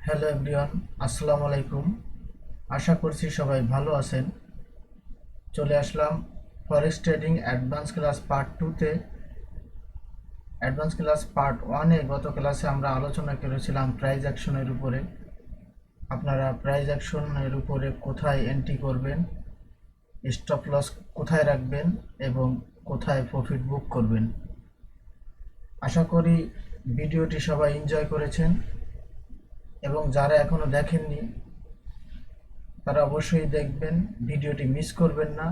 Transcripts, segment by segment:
Hello everyone, আসসালামু আলাইকুম। আশা করছি সবাই ভালো আছেন। চলে আসলাম forex trading advance class part 2তে। অ্যাডভান্স ক্লাস পার্ট 1-এ গত ক্লাসে আমরা আলোচনা করেছিলাম প্রাইস অ্যাকশনের উপরে। আপনারা প্রাইস অ্যাকশনের উপরে কোথায় এন্ট্রি করবেন, স্টপ লস কোথায় রাখবেন এবং কোথায় প্রফিট বুক করবেন। আশা করি ভিডিওটি সবাই এনজয় করেছেন এবং যারা এখনো দেখেননি তারা অবশ্যই দেখবেন, ভিডিওটি মিস করবেন না।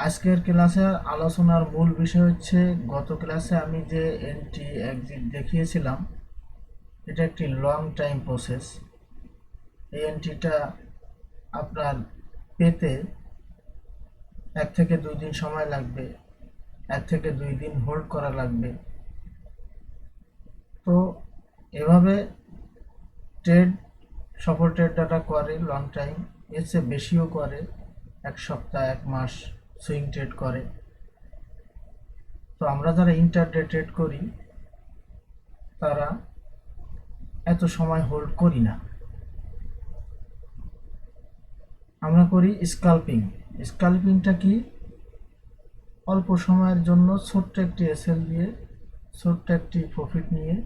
আজকের ক্লাসে আলোচনার মূল বিষয় হচ্ছে, গত ক্লাসে আমি যে এন্ট্রি এক্সিট দেখিয়েছিলাম এটা একটি লং টাইম প্রসেস। এই এন্ট্রিটা আপনার পেতে 1 থেকে 2 দিন সময় লাগবে, 1 থেকে 2 দিন হোল্ড করা লাগবে। তো এভাবে ট্রেড সফল ট্রেডাররা করে লং টাইম, এর চেয়ে বেশিও করে, 1 সপ্তাহ 1 মাস সুইং ট্রেড করে। তো আমরা যারা ইন্টারডে ট্রেড করি তারা এত সময় হোল্ড করি না, আমরা করি স্কাল্পিং। স্কাল্পিংটা কি? অল্প সময়ের জন্য ছোট্ট একটি এসএল দিয়ে ছোট্ট একটি প্রফিট নিয়ে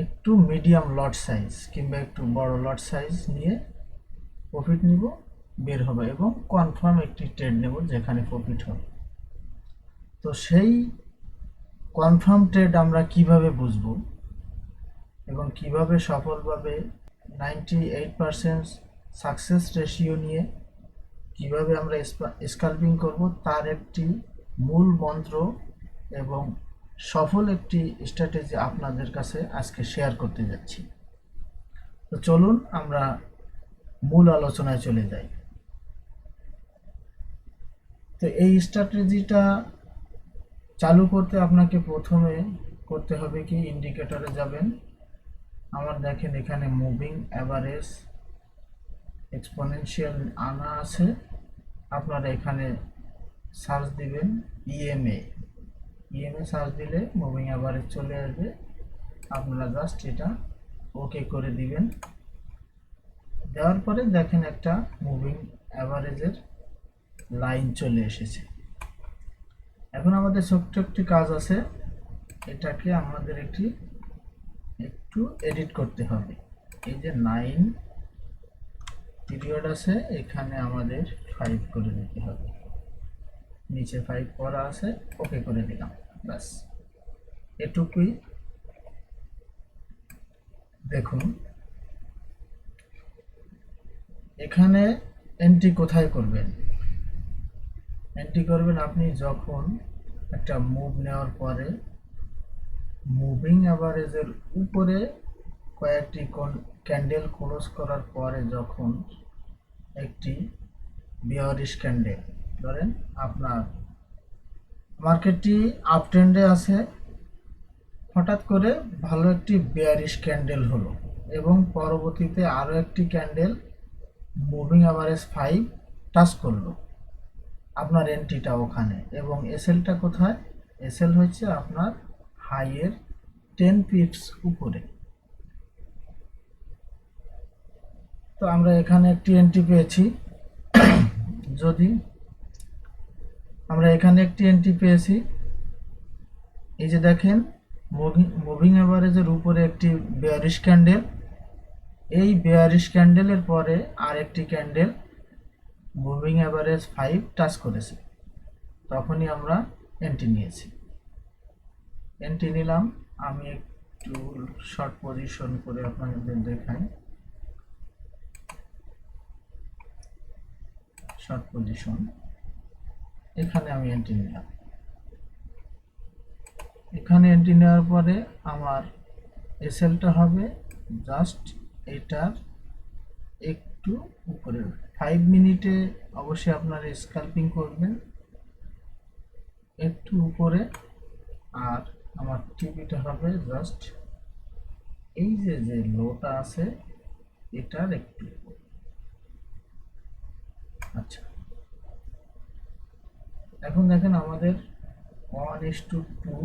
একটু মিডিয়াম লট সাইজ কিংবা একটু বড় লট সাইজ নিয়ে প্রফিট নিব, বের হবে এবং কনফার্ম একটি ট্রেড নেব যেখানে প্রফিট হবে। তো সেই কনফার্ম ট্রেড আমরা কিভাবে বুঝবো এবং কিভাবে সফলভাবে 98% সাকসেস রেশিও নিয়ে কিভাবে আমরা স্কাল্পিং করব, তার একটি মূল মন্ত্র এবং সফল একটি স্ট্র্যাটেজি আপনাদের কাছে আজকে শেয়ার করতে যাচ্ছি। তো চলুন আমরা মূল আলোচনায় চলে যাই। তো এই স্ট্র্যাটেজিটা চালু করতে আপনাকে প্রথমে করতে হবে কি, ইন্ডিকেটরে যাবেন। আমার দেখেন এখানে মুভিং অ্যাভারেজ এক্সপোনেনশিয়াল আনা আছে। আপনারা এখানে সার্চ দিবেন ইএমএ সার্চ দিলে মুভিং অ্যাভারেজ চলে আসবে। আপনারা জাস্ট এটা ওকে করে দিবেন। দেওয়ার পরে দেখেন একটা মুভিং অ্যাভারেজের লাইন চলে এসেছে। এখন আমাদের ছোট্ট একটি কাজ আছে, এটাকে আমাদের একটু এডিট করতে হবে। এই যে 9 পিরিয়ড আছে, এখানে আমাদের 5 করে দিতে হবে। নিচে 5 করা আছে, ওকে করে দিলাম, ব্যাস এটুকুই। দেখুন এখানে এন্ট্রি কোথায় করবেন। এন্ট্রি করবেন আপনি যখন একটা মুভ নেওয়ার পরে মুভিং অ্যাভারেজের উপরে কয়েকটি ক্যান্ডেল ক্লোজ করার পরে, যখন একটি বিয়ারিশ ক্যান্ডেল, ধরেন আপনার মার্কেটটি আপ ট্রেন্ডে আছে, হঠাৎ করে ভালো একটি বেয়ারিশ ক্যান্ডেল হলো এবং পরবর্তীতে আরও একটি ক্যান্ডেল মুভিং অ্যাভারেজ 5 টাচ করলো, আপনার এন্ট্রিটা ওখানে এবং এসএলটা কোথায়? এসএল হচ্ছে আপনার হাইয়ের 10 পিপস উপরে। তো আমরা এখানে একটি এন্ট্রি পেয়েছি। যদি আমরা এখানে একটি এন্ট্রি পেয়েছি, এই যে দেখেন মুভিং অ্যাভারেজের উপরে একটি বেয়ারিশ ক্যান্ডেল, এই বেয়ারিশ ক্যান্ডেলের পরে আরেকটি ক্যান্ডেল মুভিং অ্যাভারেজ 5 টাচ করেছে, তখনই আমরা এন্ট্রি নিয়েছি। এন্ট্রি নিলাম। আমি একটু শর্ট পজিশন করে আপনাদের দেখাই। শর্ট পজিশন, এখানে আমি এন্ট্রি নিলাম। এখানে এন্ট্রি নেওয়ার পরে আমার এসএলটা হবে জাস্ট এটার একটু উপরে। 5 মিনিটে অবশ্যই আপনারা স্ক্যাল্পিং করবেন একটু উপরে, আর আমার টিপিটা হবে জাস্ট এই যে যে লোটা আছে এটার একটু। আচ্ছা, এখন দেখেন আমাদের 1:2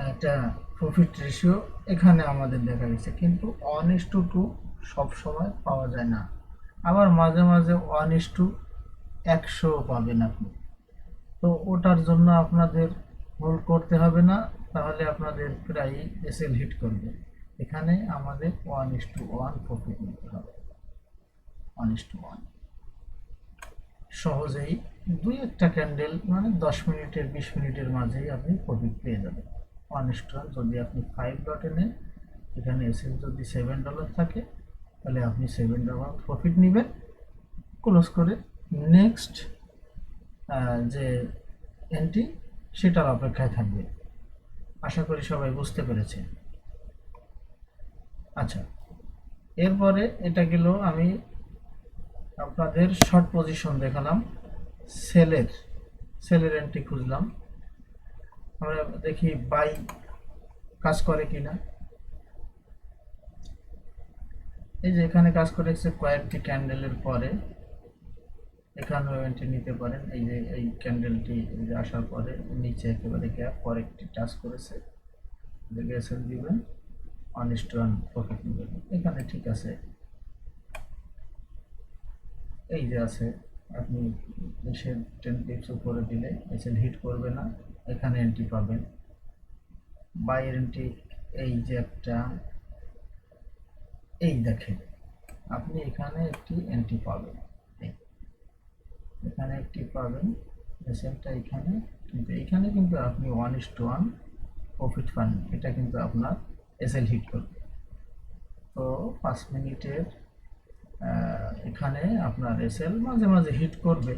একটা প্রফিট রেশিও এখানে আমাদের দেখা গেছে, কিন্তু 1:2 সব সময় পাওয়া যায় না। আবার মাঝে মাঝে 1:100 পাবেন আপনি। তো ওটার জন্য আপনাদের হোল্ড করতে হবে না, তাহলে আপনাদের প্রায় এসএল হিট করবে। এখানে আমাদের 1:1 প্রফিট নিতে হবে, 1:1 সহজেই। দুই একটা ক্যান্ডেল মানে 10 মিনিটের 20 মিনিটের মাঝেই আপনি প্রফিট পেয়ে যাবেন। 1:1 যদি আপনি 5 লটে নেন, এখানে এসএল যদি $7 থাকে, তাহলে আপনি $7 প্রফিট নেবেন, ক্লোজ করে নেক্সট যে এন্ট্রি সেটার অপেক্ষায় থাকবে। আশা করি সবাই বুঝতে পেরেছে। আচ্ছা, এরপরে এটা গেল আমি আপনাদের শর্ট পজিশন দেখালাম। সেলের সেলের এন্ট্রি খুঁজলাম, আমরা দেখি বাই কাজ করে কিনা। এই যে এখানে কাজ করেছে কয়েকটি ক্যান্ডেলের পরে, এখানেও এন্ট্রি নিতে পারেন। এই যে এই ক্যান্ডেলটি আসার পরে নিচে একেবারে গ্যাপ, পরে একটি টাচ করেছে, গ্যাসেল দিবেন, 1:1 প্রফিট নেবেন। এখানে ঠিক আছে, এই যে আছে, আপনি এসে 10 পিপস উপরে দিলে এসএল হিট করবে না, এখানে এন্ট্রি পাবেন। বাইয়ের এন্ট্রি এই যে একটা, এই দেখেন আপনি এখানে একটি এন্ট্রি পাবেন, এখানে একটি পাবেন, এসএলটা এখানে, কিন্তু এখানে কিন্তু আপনি 1:1 প্রফিট পান, এটা কিন্তু আপনার এসএল হিট করবে। তো 5 মিনিটের এখানে আপনার এসএল মাঝে মাঝে হিট করবে,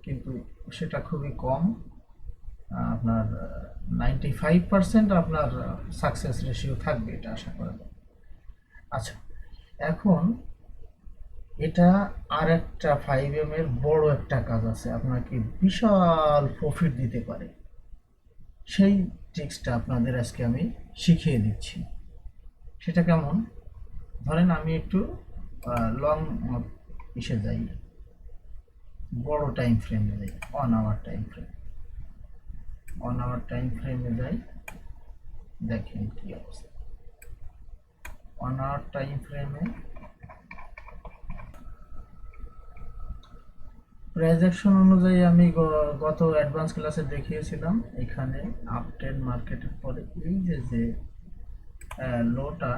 কিন্তু সেটা খুবই কম। আপনার 95% আপনার সাকসেস রেশিও থাকবে, এটা আশা করা যায়। আচ্ছা, এখন এটা আর একটা 5M এর বড় একটা কাজ আছে, আপনাকে বিশাল প্রফিট দিতে পারে। সেই ট্রিক্সটা আপনাদের আজকে আমি শিখিয়ে দিচ্ছি। সেটা কেমন? ধরেন আমি একটু লং ইসে যাই, বড় টাইম ফ্রেমে যাই, 1 hour time frame, 1 hour time ফ্রেমে যাই। দেখেন কি অবস্থা, 1 আওয়ার টাইম ফ্রেমে প্রাইজেকশন অনুযায়ী আমি গত অ্যাডভান্স ক্লাসে দেখিয়েছিলাম, এখানে আপ ট্রেন্ড মার্কেটের পরে এই যে লোটা,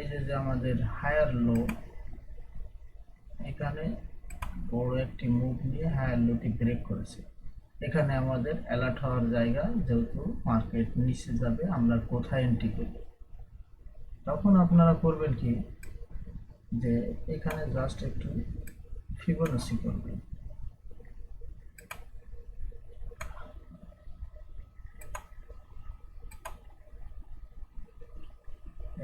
এই যে আমাদের হায়ার লো, এখানে বড় একটি মুভ নিয়ে হায়ার লোটি ব্রেক করেছে। এখানে আমাদের অ্যালার্ট হওয়ার জায়গা, যেহেতু মার্কেট নিচে যাবে, আমরা কোথায় এন্ট্রি করব। তখন আপনারা করবেন কি, যে এখানে জাস্ট একটু ফিবোনাচি করবেন।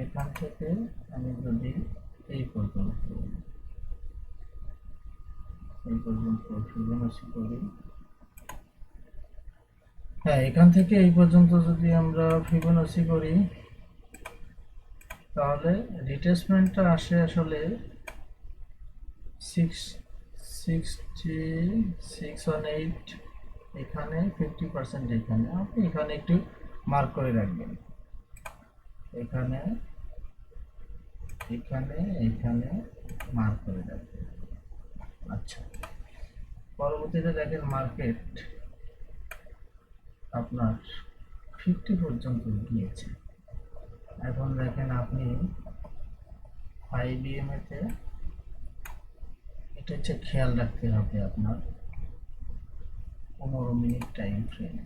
এখান থেকে আমি যদি এই পর্যন্ত ফিবোনাচি করি, হ্যাঁ এখান থেকে এই পর্যন্ত যদি আমরা ফিবোনাচি করি, তাহলে রিট্রেসমেন্টটা আসে আসলে 66618। এখানে 50%, এখানে আপনি এখানে একটু মার্ক করে রাখবেন, এখানে এখানে এখানে মার্ক করে রাখবেন। আচ্ছা, পরবর্তীতে দেখেন মার্কেট আপনার 50 পর্যন্ত গিয়েছে। এখন দেখেন আপনি 5EM তে এটা হচ্ছে খেয়াল রাখতে হবে আপনার 15 মিনিট টাইম ফ্রেম,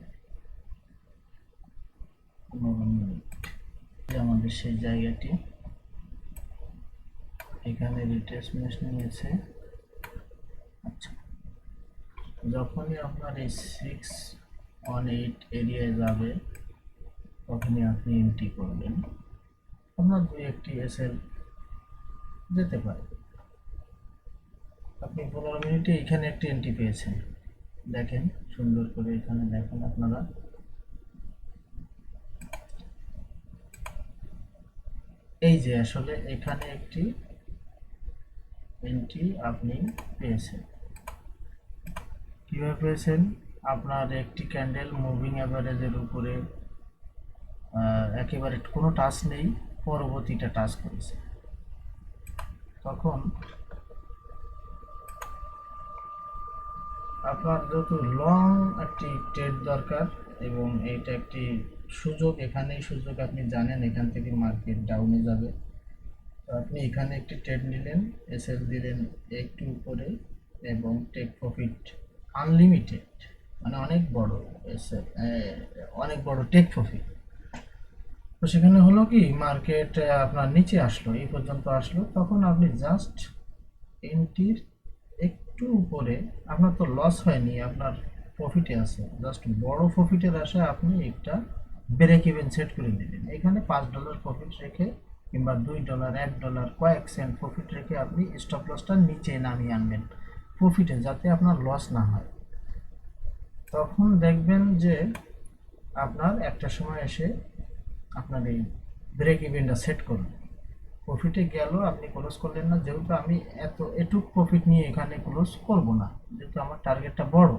15 মিনিট আমাদের সেই জায়গাটি, এখানে রিট্রেসমেন্ট নিয়েছে। আচ্ছা, যখনই আপনার এই 618 এরিয়ায় যাবে, তখনই আপনি এন্ট্রি করবেন। আপনার 2-1টি এসএল যেতে পারে। আপনি 15 মিনিটে এখানে একটি এন্ট্রি পেয়েছেন, দেখেন সুন্দর করে, এখানে দেখেন আপনারা, এই যে আসলে এখানে একটি এন্ট্রি আপনি পেয়েছেন। কিভাবে পেয়েছেন? আপনার একটি ক্যান্ডেল মুভিং অ্যাভারেজের উপরে একেবারে কোনো টাচ নেই, পরবর্তীটা টাচ করেছে, তখন আপনার যেহেতু লং একটি ট্রেড দরকার এবং এইটা একটি সুযোগ, এখানেই সুযোগ, আপনি জানেন এখান থেকে মার্কেট ডাউনে যাবে, তো আপনি এখানে একটি ট্রেড নিলেন, এসএল দিলেন একটু উপরে এবং টেক প্রফিট আনলিমিটেড, মানে অনেক বড় এসএল, অনেক বড় টেক প্রফিট। তো সেখানে হলো কি, মার্কেট আপনার নিচে আসলো, এই পর্যন্ত আসলো, তখন আপনি জাস্ট এন্ট্রির একটু উপরে, আপনার তো লস হয়নি, আপনার প্রফিটে আছে, জাস্ট বড় প্রফিটের আশায় আপনি একটা ব্রেক ইভেন সেট করে দিলেন, এখানে $5 প্রফিট রেখে কিংবা $2, $1, কয়েক সেন্ট প্রফিট রেখে আপনি স্টপ লসটা নিচে নামিয়ে আনবেন প্রফিটে, যাতে আপনার লস না হয়। তখন দেখবেন যে আপনার একটা সময় এসে আপনার এই ব্রেক ইভেনটা সেট করবেন, প্রফিটে গেল, আপনি ক্লোজ করলেন না, যেহেতু আমি এটুক প্রফিট নিয়ে এখানে ক্লোজ করব না, যেহেতু আমার টার্গেটটা বড়।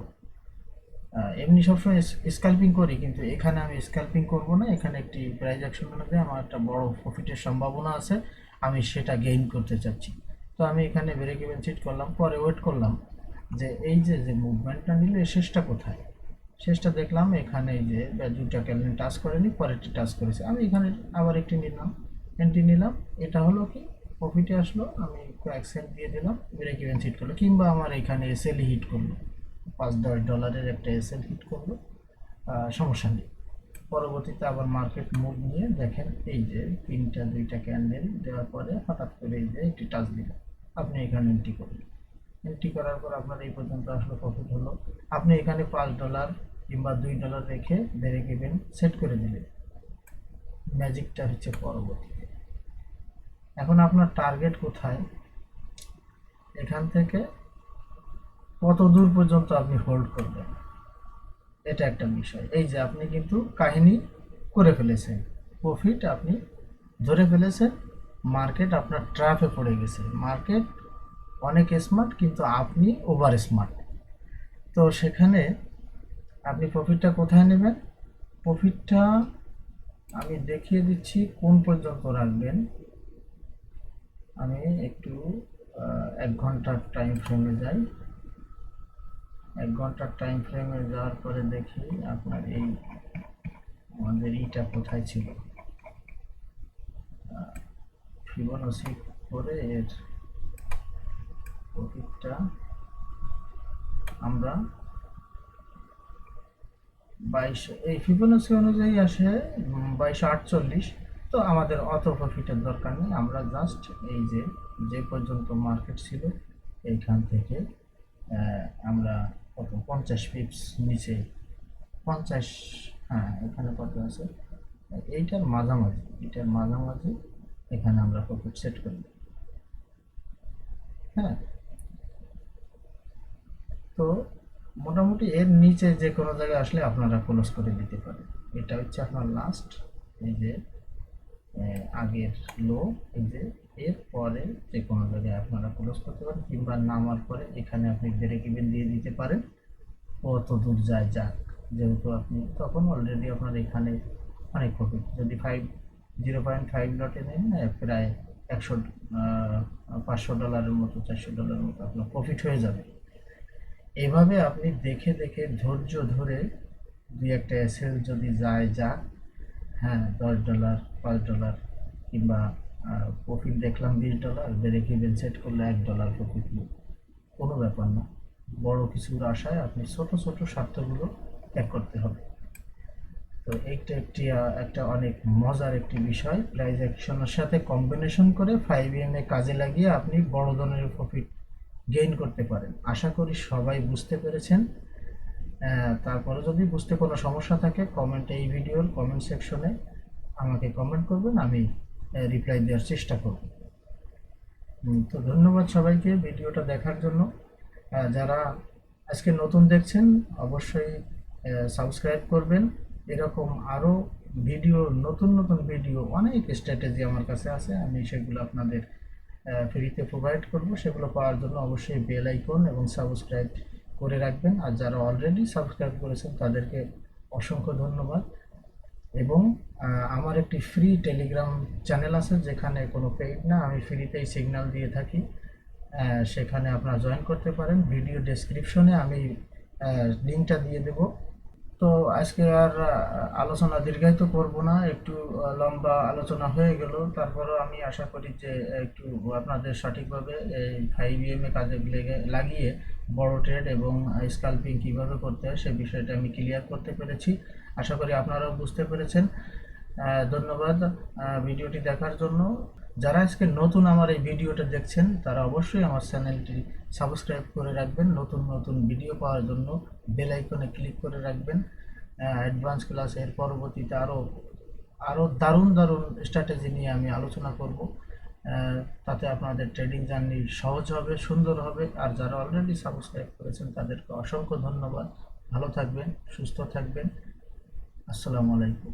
এমনি সবসময় স্ক্যাল্পিং করি, কিন্তু এখানে আমি স্ক্যাল্পিং করব না, এখানে একটি প্রাইস অ্যাকশন অনুযায়ী আমার একটা বড় প্রফিটের সম্ভাবনা আছে, আমি সেটা গেইন করতে চাচ্ছি। তো আমি এখানে ব্রেক ইভেন সেট করলাম, পরে ওয়েট করলাম যে এই যে যে মুভমেন্টটা নিলে শেষটা কোথায়, শেষটা দেখলাম এখানে, এই যে দুইটা ক্যান্ডেল টাচ করেনি, পরেরটি টাচ করেছে, আমি এখানে আবার একটি নিলাম, এন্ট্রি নিলাম, এটা হলো কি প্রফিটে আসলো, আমি কয়েক সেন্ট দিয়ে দিলাম, ব্রেক ইভেন হিট করলো, কিংবা আমার এখানে এসএলই হিট করলো, $5-10 একটা এসএল হিট করলো, সমস্যা নেই। পরবর্তীতে আবার মার্কেট মুভ নিয়ে দেখেন, এই যে দুইটা ক্যান্ডেল দেওয়ার পরে হঠাৎ করে এই যে একটি টাচ দিল, আপনি এখানে এন্ট্রি করলেন, এন্ট্রি করার পর আপনার এই পর্যন্ত আসলে প্রফিট হলো, আপনি এখানে $5 কিংবা $2 রেখে ব্রেক ইভেন সেট করে দিলেন। ম্যাজিকটা হচ্ছে পরবর্তীতে, এখন আপনার টার্গেট কোথায়, এখান থেকে কত দূর পর্যন্ত আপনি হোল্ড করবেন, এটা একটা বিষয়। এই যে আপনি কিন্তু কাহিনী করে ফেলেছেন, প্রফিট আপনি ধরে ফেলেছেন, মার্কেট আপনার ট্র্যাপে পড়ে গেছে, মার্কেট অনেক স্মার্ট কিন্তু আপনি ওভার স্মার্ট। তো সেখানে আপনি প্রফিটটা কোথায় নেবেন, প্রফিটটা আমি দেখিয়ে দিচ্ছি কোন পর্যন্ত রাখবেন। আমি একটু 1 ঘন্টার টাইম ফ্রেমে যাই, 1 ঘন্টার টাইম ফ্রেমে যাওয়ার পরে দেখি আপনার এই আমাদের ইটা কোথায় ছিল, ফিবোনাচি করে এর প্রফিটটা আমরা 22, এই ফিবোনাচি অনুযায়ী আসে 2248। তো আমাদের অত প্রফিটের দরকার নেই, আমরা জাস্ট এই যে যে পর্যন্ত মার্কেট ছিল এইখান থেকে আমরা কত 50 পিপস নিচে, 50, হ্যাঁ এখানে কত আছে, এটার মাঝামাঝি এখানে আমরা প্রফিট সেট করি। হ্যাঁ, তো মোটামুটি এর নিচে যে কোনো জায়গায় আসলে আপনারা ক্লোজ করে দিতে পারেন, এটা হচ্ছে আপনার লাস্ট, এই যে আগের লো, এই যে এর পরে যে কোনো জায়গায় আপনারা ক্লোজ করতে পারেন, কিংবা নামার পরে এখানে আপনি ব্রেক ইভেন দিয়ে দিতে পারেন, কত দূর যায় যাক, যেহেতু আপনি তখন অলরেডি আপনার এখানে অনেক প্রফিট, যদি 0.5 লটে নেন প্রায় 100, $500 মতো, $400 মতো আপনার প্রফিট হয়ে যাবে। এভাবে আপনি দেখে দেখে ধৈর্য ধরে দুই একটা এসএল যদি যায় যাক, হ্যাঁ $10, $5 কিংবা প্রফিট দেখলাম $20, ব্রেক ইভেন সেট করলে $1 প্রফিট, কোনো ব্যাপার না, বড় কিছুর আশায় আপনি ছোট ছোট স্বার্থগুলো ত্যাগ করতে হবে। তো এইটা একটা অনেক মজার একটি বিষয়, প্রাইস অ্যাকশনের সাথে কম্বিনেশন করে 5am এ কাজে লাগিয়ে আপনি বড় ধরনের প্রফিট গেইন করতে পারেন। আশা করি সবাই বুঝতে পেরেছেন। তারপরে যদি বুঝতে কোনো সমস্যা থাকে কমেন্টে, এই ভিডিওর কমেন্ট সেকশনে আমাকে কমেন্ট করবেন, আমি রিপ্লাই দেওয়ার চেষ্টা করব। তো ধন্যবাদ সবাইকে ভিডিওটা দেখার জন্য। যারা আজকে নতুন দেখছেন অবশ্যই সাবস্ক্রাইব করবেন, এরকম আরও ভিডিও, নতুন নতুন ভিডিও, অনেক স্ট্র্যাটেজি আমার কাছে আছে, আমি সেগুলো আপনাদের ফ্রিতে প্রোভাইড করব, সেগুলো পাওয়ার জন্য অবশ্যই বেল আইকন এবং সাবস্ক্রাইব করে রাখবেন, আর যারা অলরেডি সাবস্ক্রাইব করেছেন তাদেরকে অসংখ্য ধন্যবাদ। এবং আমার একটি ফ্রি টেলিগ্রাম চ্যানেল আছে, যেখানে কোনো পেইড না, আমি ফ্রিতেই সিগন্যাল দিয়ে থাকি। সেখানে আপনারা জয়েন করতে পারেন। ভিডিও ডেসক্রিপশনে আমি লিঙ্কটা দিয়ে দেব। তো আজকে আর আলোচনা দীর্ঘায়িত করব না, একটু লম্বা আলোচনা হয়ে গেল। তারপরেও আমি আশা করি যে একটু আপনাদের সঠিকভাবে এই 5EM এ কাজে লাগিয়ে বড় ট্রেড এবং স্কাল্পিং কিভাবে করতে হয় সে বিষয়টা আমি ক্লিয়ার করতে পেরেছি। আশা করি আপনারাও বুঝতে পেরেছেন। ধন্যবাদ ভিডিওটি দেখার জন্য। যারা আজকে নতুন আমার এই ভিডিওটা দেখছেন তারা অবশ্যই আমার চ্যানেলটি সাবস্ক্রাইব করে রাখবেন। নতুন নতুন ভিডিও পাওয়ার জন্য বেল আইকনে ক্লিক করে রাখবেন। অ্যাডভান্স ক্লাস এর পরবর্তীতে আরও দারুণ দারুণ স্ট্র্যাটেজি নিয়ে আমি আলোচনা করব। তাতে আপনাদের ট্রেডিং জার্নি সহজ হবে, সুন্দর হবে। আর যারা অলরেডি সাবস্ক্রাইব করেছেন তাদেরকে অসংখ্য ধন্যবাদ। ভালো থাকবেন, সুস্থ থাকবেন। আসসালামু আলাইকুম।